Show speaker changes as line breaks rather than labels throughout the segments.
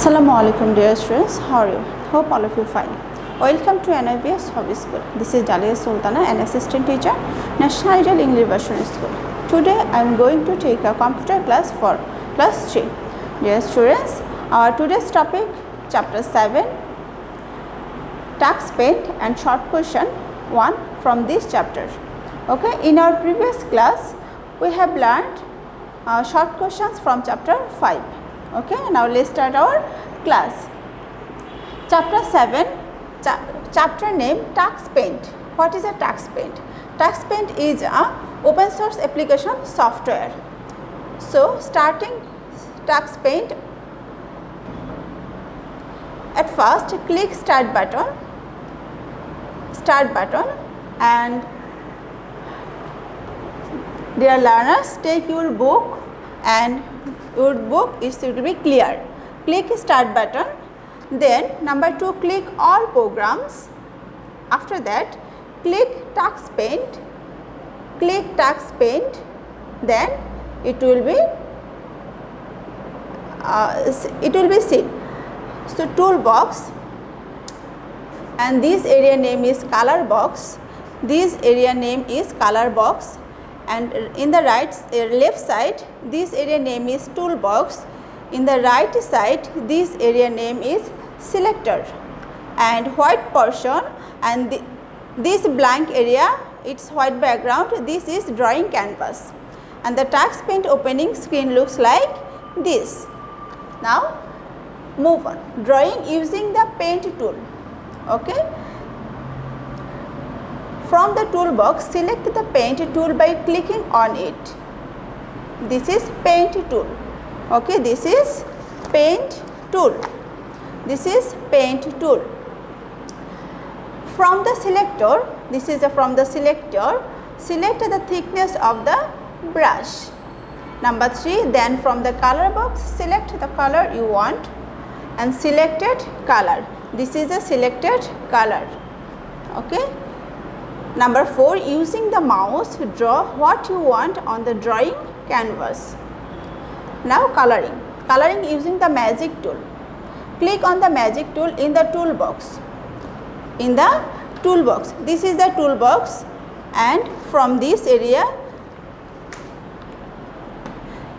Assalamu alaikum dear students, how are you? Hope all of you fine. Welcome to NIBS Hobby School. This is Dalia Sultana, an assistant teacher, National Ideal English Version School. Today I am going to take a computer class for class 3. Dear students, today's topic chapter 7, task paint and short question 1 from this chapter. Okay, in our previous class we have learned short questions from chapter 5. Okay, now let's start our class. Chapter 7, chapter name task paint. What is a task paint? Task paint is a open source application software. So starting task paint, at first click start button and dear learners, take your book and your book should be clear. Click start button, then number 2 click all programs. After that click task paint, then it will be seen. So toolbox, and this area name is color box, this area name is color box, and in the left side this area name is toolbox, in the right side this area name is selector, and white portion and this blank area, its white background, this is drawing canvas, and the task paint opening screen looks like this. Now move on, drawing using the paint tool. Okay, from the toolbox select the paint tool by clicking on it. This is paint tool. Okay, this is paint tool. This is paint tool. From the selector, this is from the selector, select the thickness of the brush. Number 3, then from the color box select the color you want and selected color. This is a selected color. Okay. Number 4, using the mouse draw what you want on the drawing canvas. Now coloring. Coloring using the magic tool. Click on the magic tool in the toolbox. In the toolbox, this is the toolbox, and from this area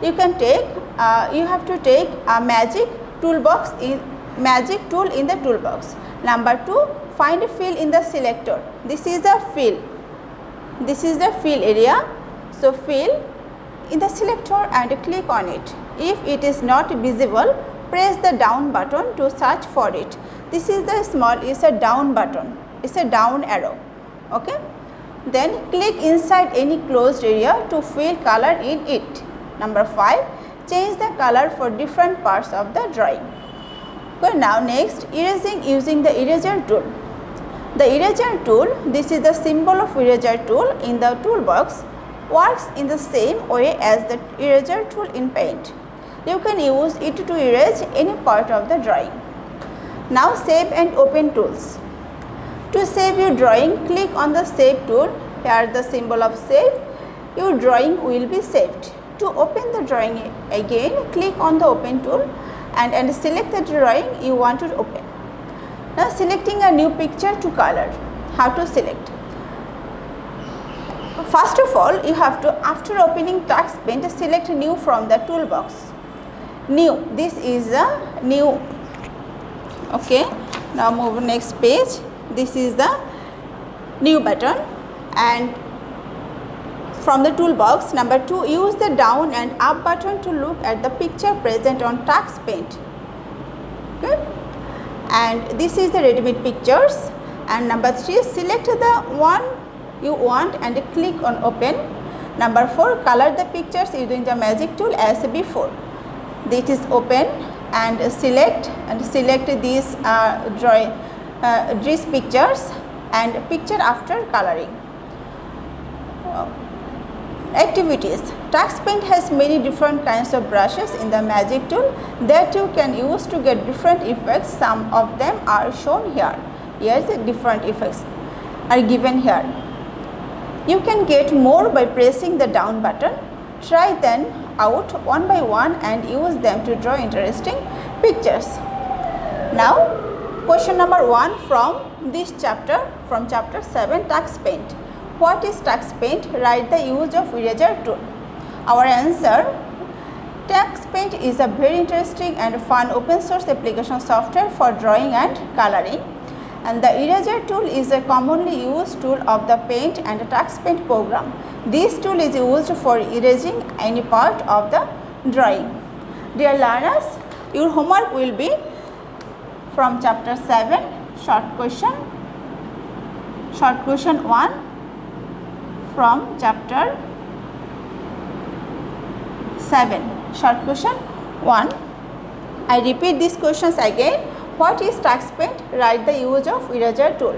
you can take you have to take a magic tool in the toolbox. Number 2, find a fill in the selector. This is the fill. This is the fill area. So fill in the selector and click on it. If it is not visible, press the down button to search for it. This is the small, is a down button. It's a down arrow. Okay. Then click inside any closed area to fill color in it. Number 5, change the color for different parts of the drawing. Okay, now next, erasing using the eraser tool. The eraser tool, this is the symbol of eraser tool in the toolbox, works in the same way as the eraser tool in paint. You can use it to erase any part of the drawing. Now save and open tools. To save your drawing, click on the save tool. Here the symbol of save. Your drawing will be saved. To open the drawing again, click on the open tool and select the drawing you want to open. Now selecting a new picture to color. How to select? First of all, you have to, after opening task paint, select new from the toolbox. New, this is a new. Okay, now move next page. This is the new button, and from the toolbox, number 2, use the down and up button to look at the picture present on task paint. Okay, and this is the ready-made pictures, and number 3, select the one you want and click on open. Number 4, color the pictures using the magic tool as before. This is open and select these these pictures and picture after coloring. Activities. Task paint has many different kinds of brushes in the magic tool that you can use to get different effects. Some of them are shown here. Here's the different effects are given here. You can get more by pressing the down button. Try them out one by one and use them to draw interesting pictures. Now question number 1 from this chapter, from chapter 7, Tux Paint. What is Tux Paint? Write the use of eraser tool. Our answer: Tux Paint is a very interesting and fun open source application software for drawing and coloring, and the eraser tool is a commonly used tool of the Paint and Tux Paint program. This tool is used for erasing any part of the drawing. Dear learners, your homework will be from chapter 7, short question 1 from chapter 7, short question 1. I repeat these questions again. What is Tux Paint? Write the use of eraser tool,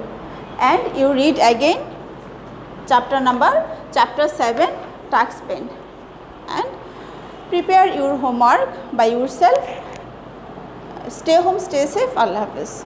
and you read again chapter 7, Tux Paint, and prepare your homework by yourself. Stay home, stay safe. Allah Hafiz.